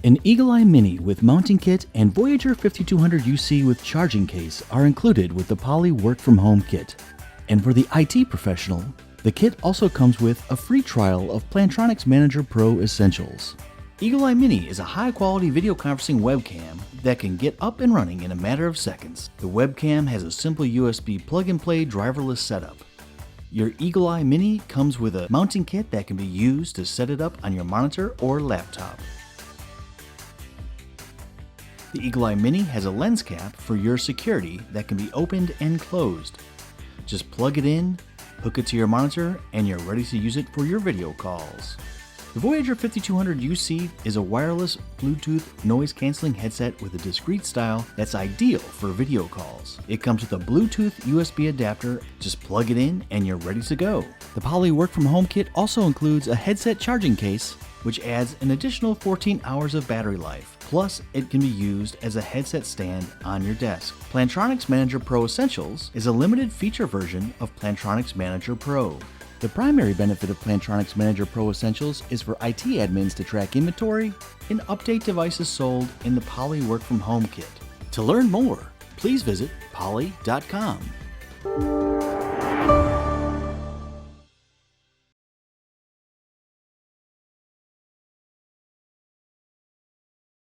An Eagle-Eye Mini with mounting kit and Voyager 5200 UC with charging case are included with the Poly Work From Home kit. And for the IT professional, the kit also comes with a free trial of Plantronics Manager Pro Essentials. Eagle-Eye Mini is a high-quality video conferencing webcam that can get up and running in a matter of seconds. The webcam has a simple USB plug-and-play driverless setup. Your Eagle-Eye Mini comes with a mounting kit that can be used to set it up on your monitor or laptop. The Eagle-Eye Mini has a lens cap for your security that can be opened and closed. Just plug it in, hook it to your monitor, and you're ready to use it for your video calls. The Voyager 5200 UC is a wireless Bluetooth noise-canceling headset with a discreet style that's ideal for video calls. It comes with a Bluetooth USB adapter, just plug it in and you're ready to go. The Poly Work From Home kit also includes a headset charging case, which adds an additional 14 hours of battery life. Plus, it can be used as a headset stand on your desk. Plantronics Manager Pro Essentials is a limited feature version of Plantronics Manager Pro. The primary benefit of Plantronics Manager Pro Essentials is for IT admins to track inventory and update devices sold in the Poly Work From Home kit. To learn more, please visit poly.com.